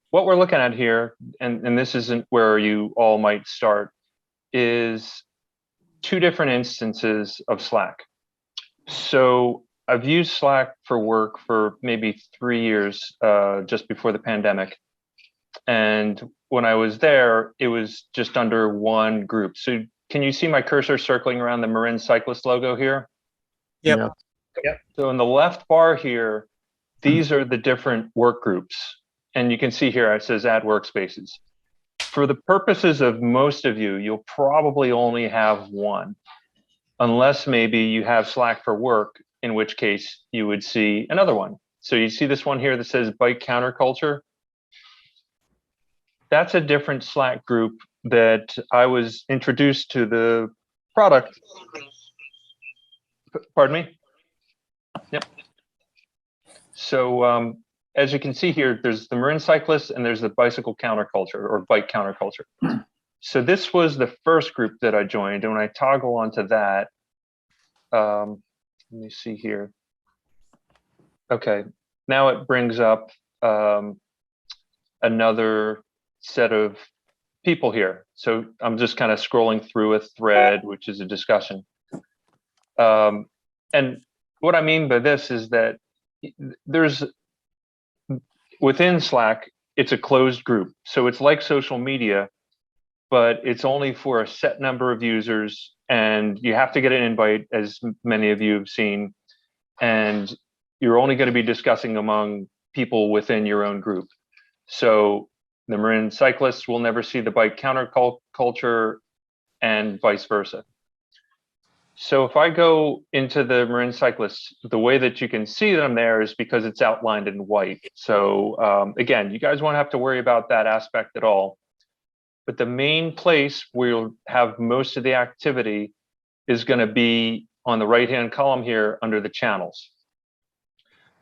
what we're looking at here, and this isn't where you all might start, is two different instances of Slack. So I've used Slack for work for maybe 3 years, just before the pandemic. And when I was there, it was just under one group. So can you see my cursor circling around the Marin Cyclist logo here? Yep. Yeah. Yep. So in the left bar here, these are the different work groups. And you can see here, it says add workspaces. For the purposes of most of you, you'll probably only have one, unless maybe you have Slack for work, in which case you would see another one. So you see this one here that says bike counterculture. That's a different Slack group that I was introduced to the product. Pardon me? Yep. So as you can see here, there's the Marin Cyclists and there's the bicycle counterculture or bike counterculture. So this was the first group that I joined. And when I toggle onto that, let me see here. Okay, now it brings up another set of people here. So I'm just kind of scrolling through a thread, which is a discussion. And what I mean by this is that there's, within Slack, it's a closed group. So it's like social media, but it's only for a set number of users, and you have to get an invite, as many of you have seen, and you're only going to be discussing among people within your own group. So the Marin Cyclists will never see the bike counterculture and vice versa. So if I go into the Marin Cyclists, the way that you can see them there is because it's outlined in white. So again, you guys won't have to worry about that aspect at all. But the main place where you'll have most of the activity is going to be on the right-hand column here under the channels.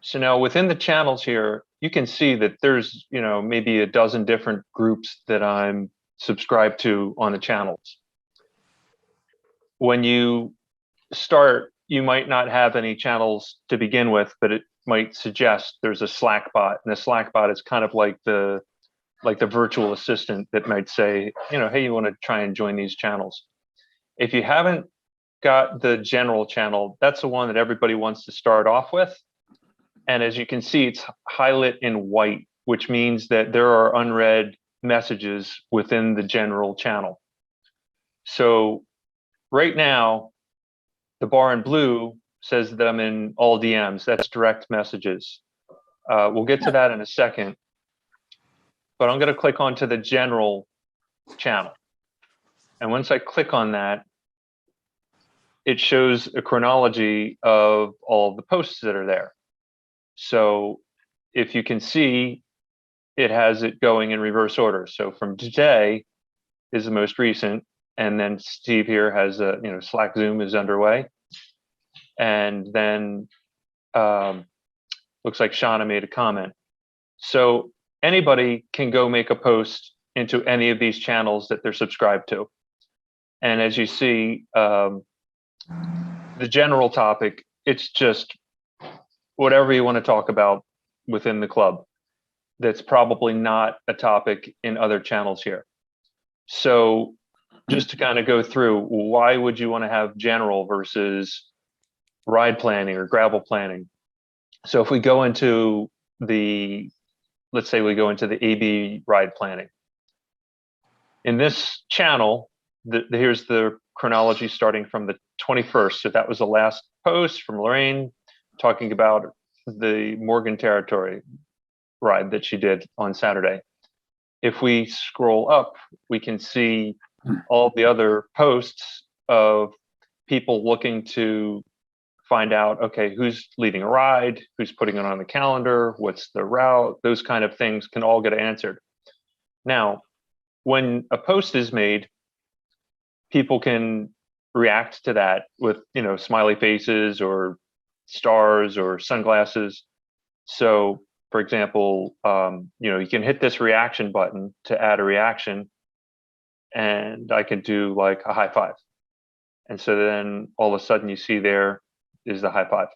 So now within the channels here, you can see that there's, maybe a dozen different groups that I'm subscribed to on the channels. When you start, you might not have any channels to begin with, but it might suggest there's a Slack bot, and the Slack bot is kind of like the virtual assistant that might say, hey, you want to try and join these channels. If you haven't got the general channel, that's the one that everybody wants to start off with. And as you can see, it's highlighted in white, which means that there are unread messages within the general channel. So right now, the bar in blue says that I'm in all DMs. That's direct messages. We'll get to that in a second. But I'm going to click onto the general channel. And once I click on that, it shows a chronology of all of the posts that are there. So if you can see, it has it going in reverse order. So from today is the most recent. And then Steve here has a, Slack Zoom is underway. And then looks like Shauna made a comment. So anybody can go make a post into any of these channels that they're subscribed to. And as you see, the general topic, it's just whatever you want to talk about within the club. That's probably not a topic in other channels here. So just to kind of go through, why would you want to have general versus ride planning or gravel planning? So if we go into let's say we go into the AB ride planning. In this channel, here's the chronology starting from the 21st. So that was the last post from Lorraine talking about the Morgan Territory ride that she did on Saturday. If we scroll up, we can see all the other posts of people looking to find out, okay, who's leading a ride, who's putting it on the calendar, what's the route, those kind of things can all get answered. Now, when a post is made, people can react to that with, smiley faces or stars or sunglasses. So for example, you can hit this reaction button to add a reaction, and I can do like a high five. And so then all of a sudden you see there is the high five.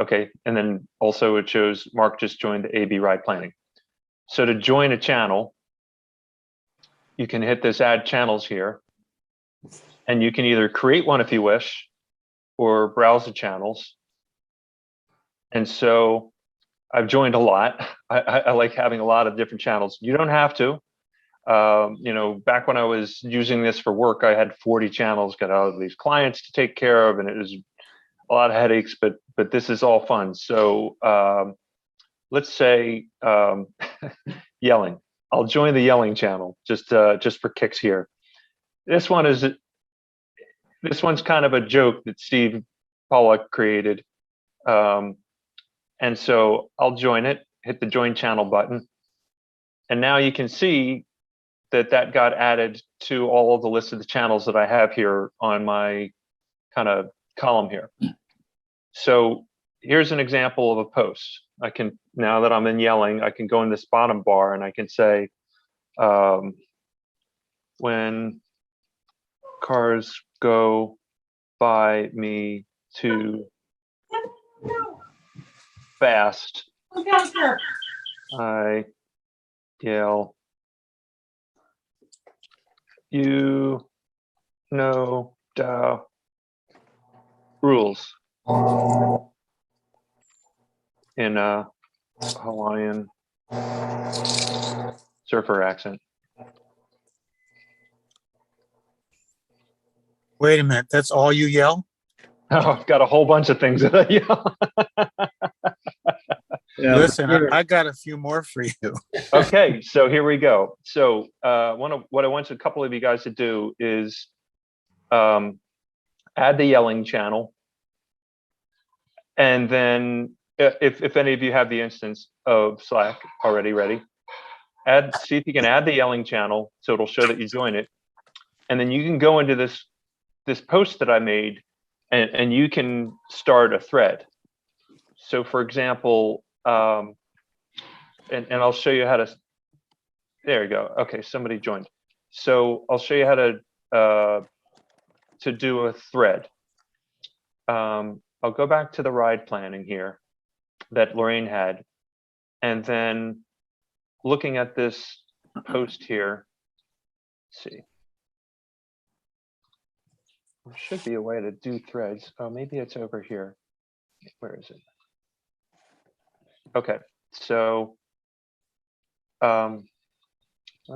Okay, and then also it shows Mark just joined the AB ride planning. So to join a channel, you can hit this add channels here, and you can either create one if you wish, or browse the channels. And so I've joined a lot. I like having a lot of different channels. You don't have to. Back when I was using this for work, I had 40 channels, got all of these clients to take care of, and it was a lot of headaches, but this is all fun. So let's say yelling. I'll join the yelling channel just for kicks here. This one's kind of a joke that Steve Pollock created. And so I'll join it, hit the join channel button. And now you can see that got added to all of the list of the channels that I have here on my kind of column here. So here's an example of a post. I can, now that I'm in yelling, I can go in this bottom bar and I can say, when cars go by me too fast, I yell, you know the rules, in a Hawaiian surfer accent. Wait a minute, that's all you yell? Oh, I've got a whole bunch of things that I yell. Yeah, Listen, sure. I got a few more for you. Okay, so here we go. So what I want a couple of you guys to do is add the yelling channel. And then if any of you have the instance of Slack already ready, see if you can add the yelling channel so it'll show that you join it. And then you can go into this post that I made and you can start a thread. So for example, and I'll show you how to, there you go. Okay, somebody joined. So I'll show you how to do a thread. I'll go back to the ride planning here that Lorraine had. And then looking at this post here, let's see. There should be a way to do threads. Oh, maybe it's over here. Where is it? Okay, so let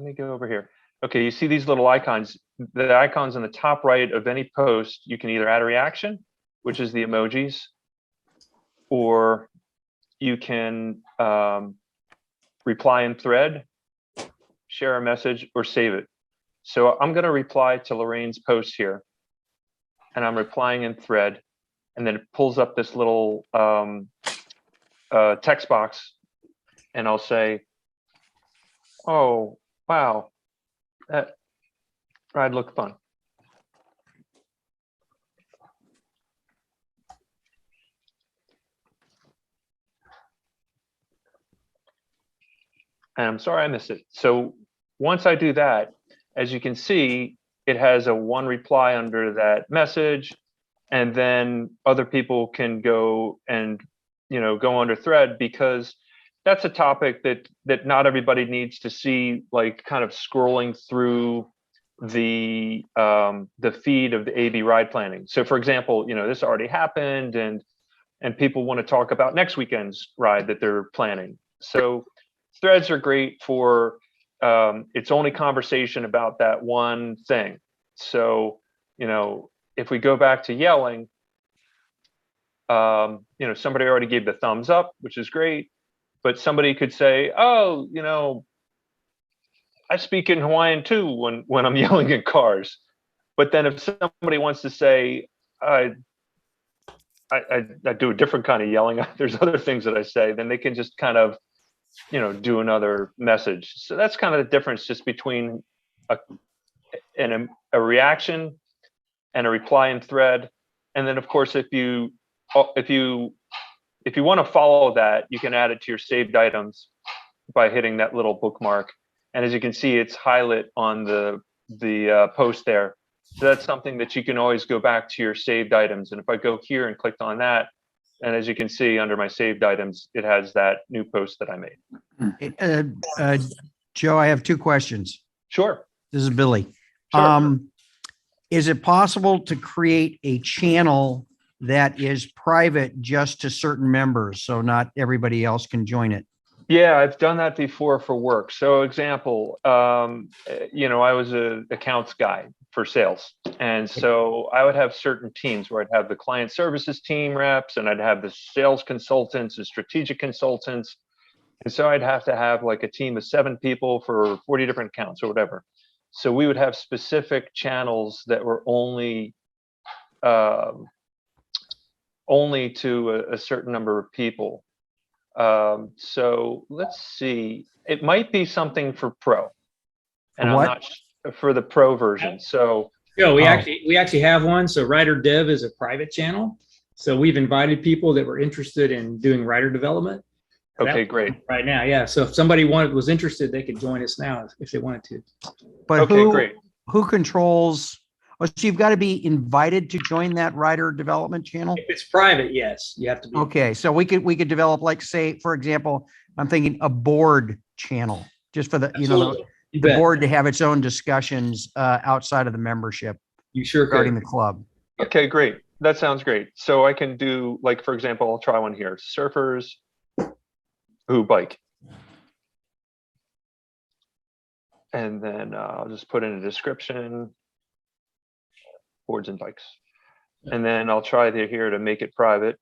me go over here. Okay, you see these little icons. The icons on the top right of any post, you can either add a reaction, which is the emojis, or you can reply in thread, share a message, or save it. So I'm going to reply to Lorraine's post here, and I'm replying in thread, and then it pulls up this little text box, and I'll say, oh, wow, that ride looked fun. And I'm sorry I missed it. So once I do that, as you can see, it has a one reply under that message, and then other people can go and go under thread, because that's a topic that not everybody needs to see, like kind of scrolling through the feed of the AB ride planning. So for example, this already happened, and people want to talk about next weekend's ride that they're planning. So threads are great for it's only conversation about that one thing. So if we go back to yelling, somebody already gave the thumbs up, which is great, but somebody could say, oh, I speak in Hawaiian too when I'm yelling at cars. But then if somebody wants to say, I do a different kind of yelling, there's other things that I say, then they can just kind of do another message. So that's kind of the difference just between a reaction and a reply in thread. And then of course, if you want to follow that, you can add it to your saved items by hitting that little bookmark. And as you can see, it's highlight on the post there. So that's something that you can always go back to your saved items. And if I go here and click on that, And as you can see under my saved items, it has that new post that I made. Joe, I have two questions. Sure. This is Billy. Sure. Is it possible to create a channel that is private just to certain members, so not everybody else can join it? Yeah, I've done that before for work. So example, I was a accounts guy for sales. And so I would have certain teams where I'd have the client services team reps and I'd have the sales consultants and strategic consultants. And so I'd have to have like a team of 7 people for 40 different accounts or whatever. So we would have specific channels that were only to a certain number of people. So let's see, it might be something for pro, and I'm not for the pro version. So we actually have one. So Writer Dev is a private channel. So we've invited people that were interested in doing writer development. Okay, great. Right now, yeah. So if somebody was interested, they could join us now if they wanted to. But okay, great. Who controls? Oh, so you've got to be invited to join that writer development channel? If it's private, yes, you have to be. Okay, so we could develop, like, say, for example, I'm thinking a board channel, just for the the board to have its own discussions outside of the membership. You sure regarding the club. Okay, great. That sounds great. So I can do, like, for example, I'll try one here. Surfers who bike. And then I'll just put in a description. Boards and bikes. And then I'll try here to make it private.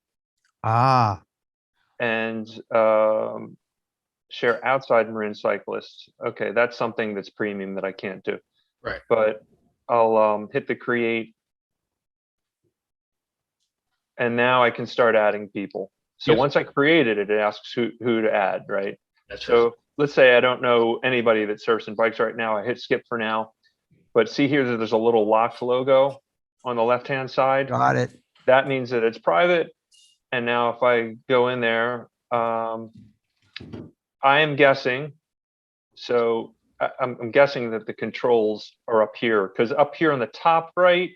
And share outside marine cyclists. Okay, that's something that's premium that I can't do. Right. But I'll hit the create. And now I can start adding people. So once I created it, it asks who to add, right? That's so let's say I don't know anybody that surfs and bikes right now. I hit skip for now. But see here that there's a little locked logo on the left-hand side. Got it. That means that it's private. And now if I go in there, I am guessing. So I'm guessing that the controls are up here, because up here on the top right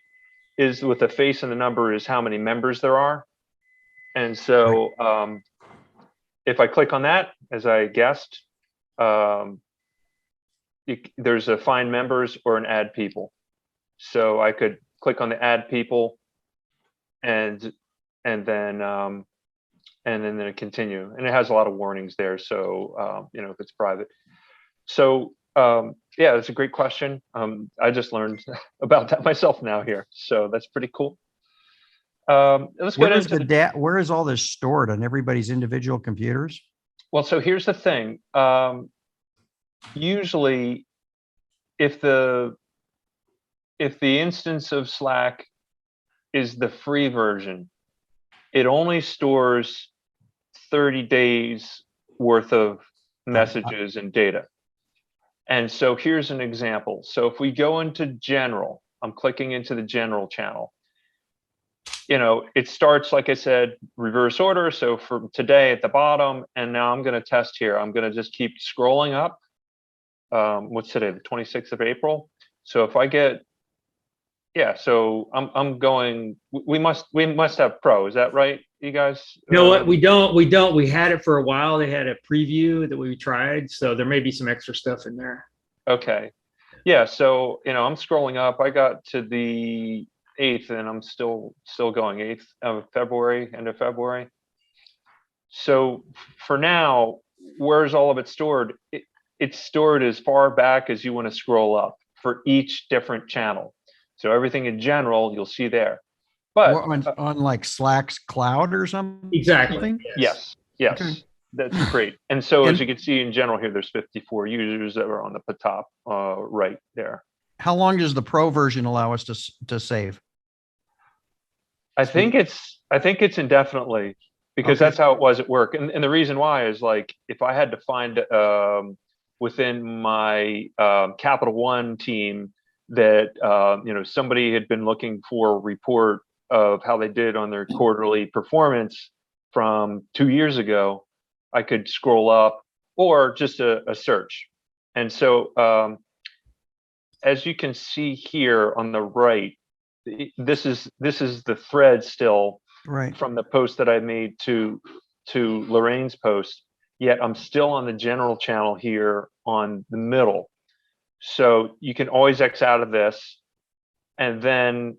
is with the face and the number is how many members there are. And so if I click on that, as I guessed, there's a find members or an add people. So I could click on the add people and then continue. And it has a lot of warnings there. So, if it's private. So, yeah, that's a great question. I just learned about that myself now here. So that's pretty cool. Let's get into the where is all this stored on everybody's individual computers? Well, so here's the thing. Usually if the instance of Slack is the free version, it only stores 30 days worth of messages and data. And so here's an example. So if we go into general, I'm clicking into the general channel. It starts, like I said, reverse order. So from today at the bottom, and now I'm going to test here. I'm going to just keep scrolling up. What's today? The 26th of April. So if I get, so I'm going, we must have pro. Is that right, you guys? You know what? We don't. We had it for a while. They had a preview that we tried. So there may be some extra stuff in there. Okay. Yeah. So, I'm scrolling up. I got to the 8th and I'm still going 8th of February, end of February. So for now, where's all of it stored? It's stored as far back as you want to scroll up for each different channel. So everything in general, you'll see there. But on like Slack's cloud or something? Exactly. Yes. Okay. That's great. And so as you can see in general here, there's 54 users that are on the top right there. How long does the pro version allow us to save? I think it's indefinitely, because that's how it was at work. And the reason why is, like, if I had to find within my Capital One team that somebody had been looking for a report of how they did on their quarterly performance from 2 years ago, I could scroll up, or just a search. And so as you can see here on the right, this is the thread still. Right. from the post that I made to Lorraine's post, yet I'm still on the general channel here on the middle. So you can always X out of this, and then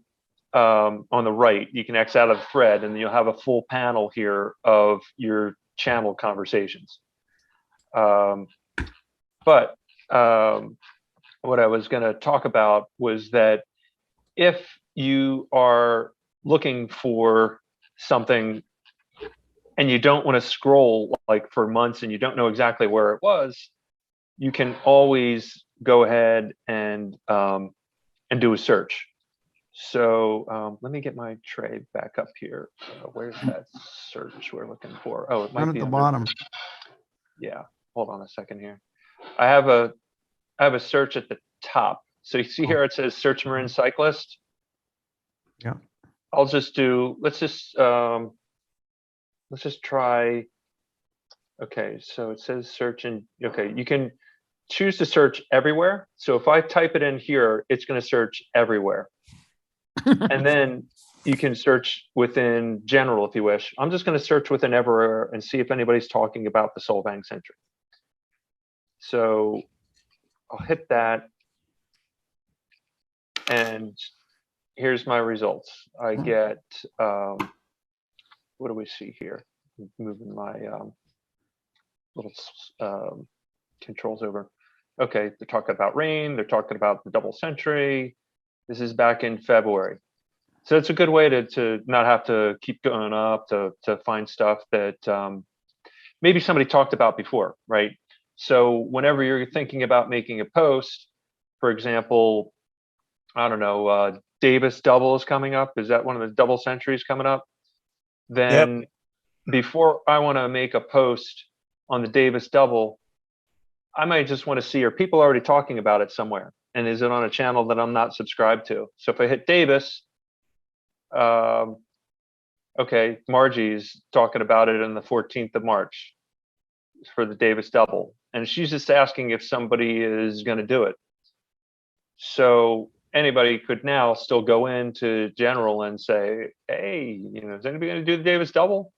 on the right, you can X out of the thread, and you'll have a full panel here of your channel conversations. But what I was going to talk about was that if you are looking for something and you don't want to scroll like for months and you don't know exactly where it was, you can always go ahead and do a search. So let me get my tray back up here. Where's that search we're looking for? Oh, it might Down at be the under- bottom. Yeah, hold on a second here. I have a search at the top. So you see here it says search Marin cyclist. Yeah. I'll just do, let's just try. Okay, so it says search, and okay, you can choose to search everywhere. So if I type it in here, it's going to search everywhere. And then you can search within general if you wish. I'm just going to search within everywhere and see if anybody's talking about the Solvang Century. So I'll hit that. And here's my results. I get, what do we see here? Moving my little controls over. Okay, they're talking about rain. They're talking about the double century. This is back in February. So it's a good way to not have to keep going up to find stuff that maybe somebody talked about before, right? So whenever you're thinking about making a post, for example, I don't know, Davis double is coming up. Is that one of the double centuries coming up? Then before I want to make a post on the Davis double, I might just want to see, are people already talking about it somewhere? And is it on a channel that I'm not subscribed to? So if I hit Davis, okay, Margie's talking about it on the 14th of March for the Davis double. And she's just asking if somebody is going to do it. So anybody could now still go into general and say, hey, is anybody going to do the Davis double?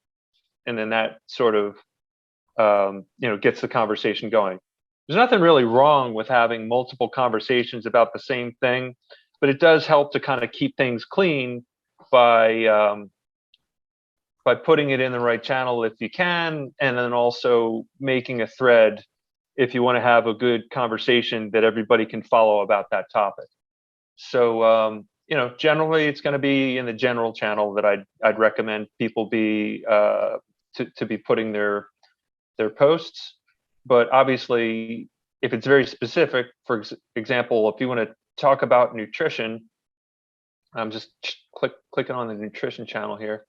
And then that sort of, gets the conversation going. There's nothing really wrong with having multiple conversations about the same thing, but it does help to kind of keep things clean by putting it in the right channel if you can, and then also making a thread if you want to have a good conversation that everybody can follow about that topic. So generally it's going to be in the general channel that I'd recommend people be to be putting their posts. But obviously, if it's very specific, for example, if you want to talk about nutrition, I'm just clicking on the nutrition channel here.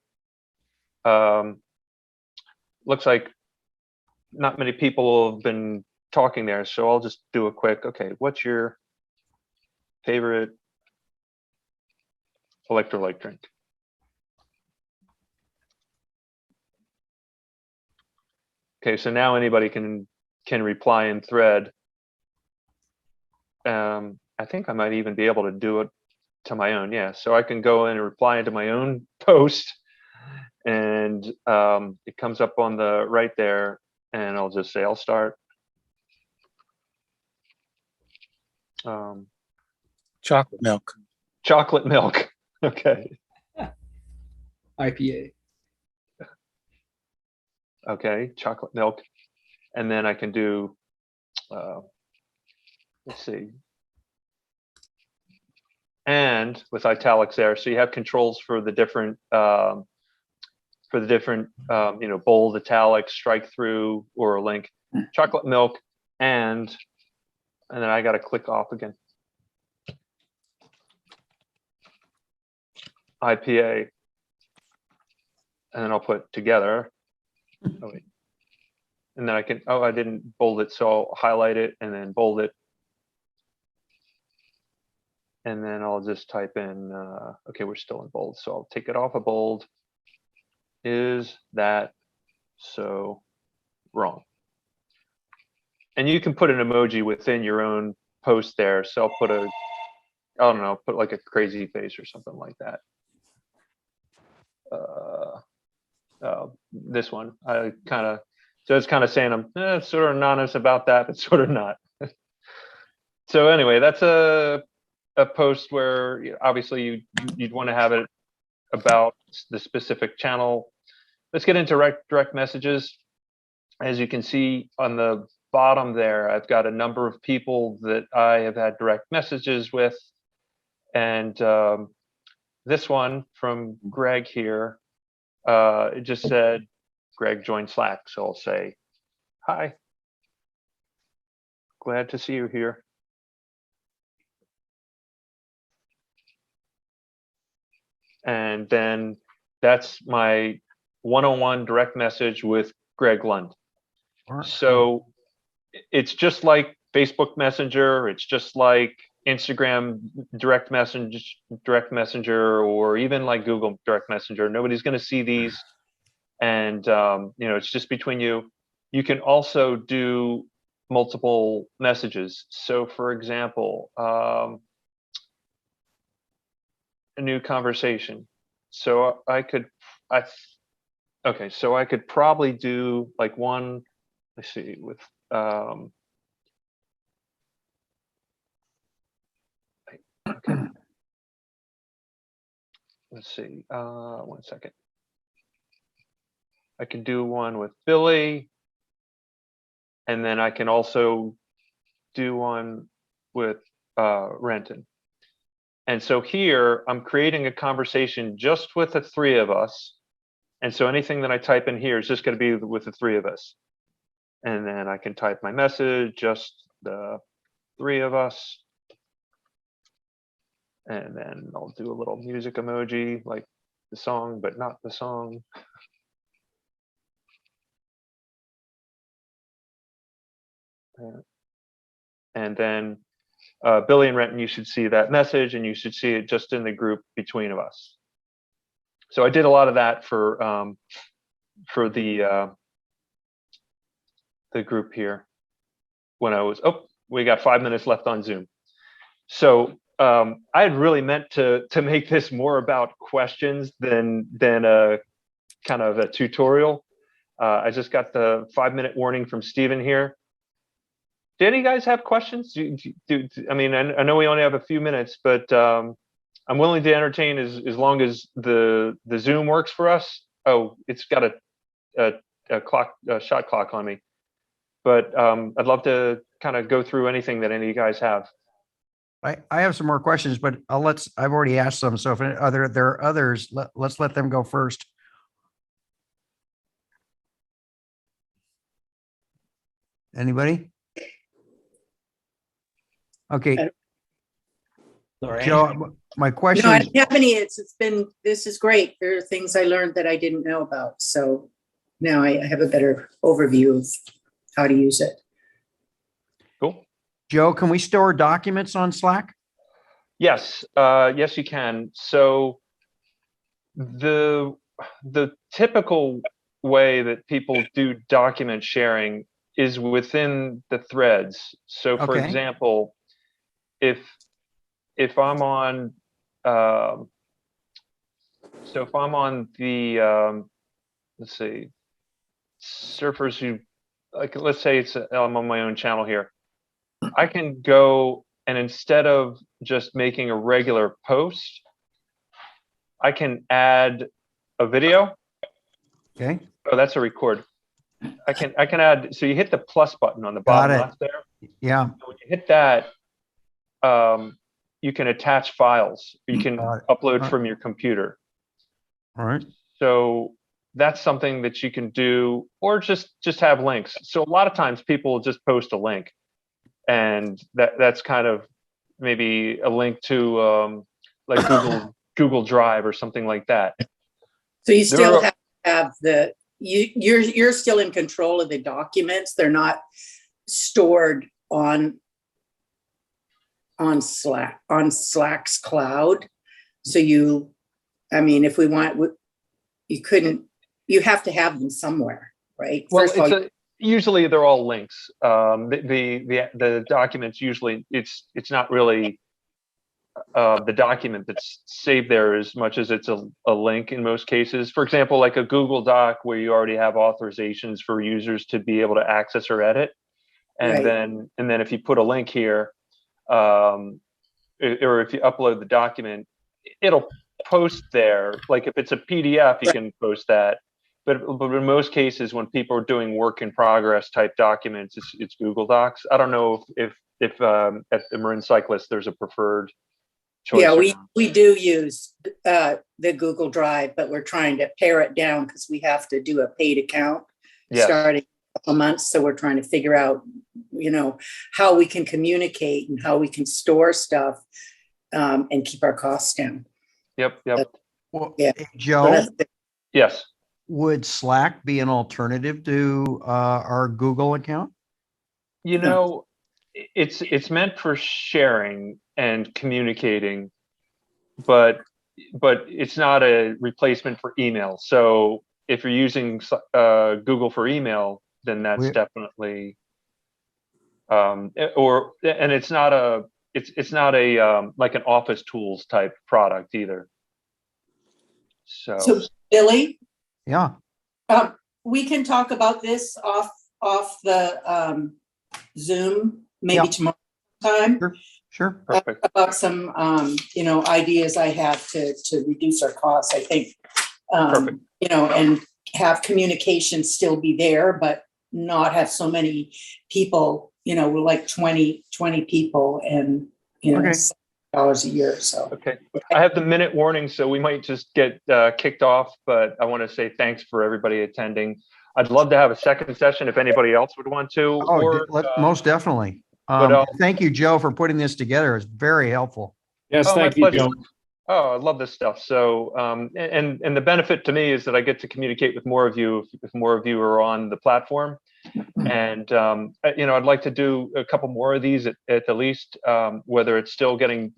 Looks like not many people have been talking there, so I'll just do a quick, okay, what's your favorite electrolyte drink? Okay, so now anybody can reply in thread. I think I might even be able to do it to my own. Yeah, so I can go in and reply into my own post, and it comes up on the right there, and I'll just say I'll start. Chocolate milk. Chocolate milk. Okay. IPA. Okay, chocolate milk. And then I can do, let's see. And with italics there, so you have controls for the different, bold, italics, strike through, or a link. Chocolate milk, and then I got to click off again. IPA, and then I'll put together. Oh, wait. And then I can, I didn't bold it, so I'll highlight it and then bold it. And then I'll just type in, okay, we're still in bold, so I'll take it off of bold. Is that so wrong? And you can put an emoji within your own post there. So I'll put I don't know, put like a crazy face or something like that. this one. So it's kind of saying I'm sort of anonymous about that, but sort of not. So anyway, that's a post where obviously you'd want to have it about the specific channel. Let's get into direct messages. As you can see on the bottom there, I've got a number of people that I have had direct messages with. And this one from Greg here, it just said, Greg joined Slack. So I'll say, hi, glad to see you here. And then that's my one-on-one direct message with Greg Lund. So it's just like Facebook Messenger. It's just like Instagram direct messenger, or even like Google direct messenger. Nobody's going to see these. And, it's just between you. You can also do multiple messages. So for example, a new conversation. So I could probably do like one, let's see, with, okay. Let's see, 1 second. I can do one with Billy, and then I can also do one with Renton. And so here I'm creating a conversation just with the three of us. And so anything that I type in here is just going to be with the three of us. And then I can type my message, just the three of us. And then I'll do a little music emoji, like the song, but not the song. And then Billy and Renton, you should see that message, and you should see it just in the group between of us. So I did a lot of that for the group here when I was, we got 5 minutes left on Zoom. So I had really meant to make this more about questions than a kind of a tutorial. I just got the 5-minute warning from Steven here. Do any guys have questions? I mean, I know we only have a few minutes, but I'm willing to entertain as long as the Zoom works for us. Oh, it's got a shot clock on me. But I'd love to kind of go through anything that any of you guys have. I have some more questions, but I've already asked them. So if there are others, let's let them go first. Anybody? Okay. Joe, my question. No, I don't have any. This is great. There are things I learned that I didn't know about. So now I have a better overview of how to use it. Cool. Joe, can we store documents on Slack? Yes, yes, you can. So the typical way that people do document sharing is within the threads. So for example, if I'm on, so if I'm on the, let's see, surfers who, like, let's say I'm on my own channel here, I can go and instead of just making a regular post, I can add a video. Okay. Oh, that's a record. I can add, so you hit the plus button on the bottom left there. Yeah. So when you hit that, you can attach files. You can upload from your computer. All right. So that's something that you can do, or just have links. So a lot of times people will just post a link, and that's kind of maybe a link to like Google Drive or something like that. So you still have you're still in control of the documents. They're not stored on Slack's cloud. So if we want, you have to have them somewhere, right? Well, First of all, usually they're all links. The documents usually it's not really the document that's saved there as much as it's a link in most cases. For example, like a Google Doc where you already have authorizations for users to be able to access or edit. And Right. then if you put a link here, or if you upload the document, it'll post there. Like if it's a PDF, you can post that. But in most cases, when people are doing work in progress type documents, it's Google Docs. I don't know if at the Marin Cyclist there's a preferred choice. Yeah, or we, not. we do use the Google Drive, but we're trying to pare it down because we have to do a paid account Yes. starting a couple months. So we're trying to figure out, how we can communicate and how we can store stuff and keep our costs down. Yep. Well, Yeah. hey, So Joe, that's the- Yes. would Slack be an alternative to our Google account? You know, it's meant for sharing and communicating, but it's not a replacement for email. So if you're using Google for email, then that's We- definitely and it's not a like an Office Tools type product either. So Billy, Yeah, we can talk about this off the Zoom, maybe Yeah. tomorrow time. sure. perfect. About some, ideas I have to reduce our costs, I think. Perfect. And have communication still be there, but not have so many people, we're like 20 people and, Okay. $7 a year, so. Okay, I have the minute warning, so we might just get kicked off, but I want to say thanks for everybody attending. I'd love to have a second session if anybody else would want to. Oh, or, most definitely. but, Thank you, Joe, for putting this together. It's very helpful. Yes, Oh, my thank you, pleasure. Joe. Oh, I love this stuff. So, and the benefit to me is that I get to communicate with more of you if more of you are on the platform. And, I'd like to do a couple more of these at the least, whether it's still getting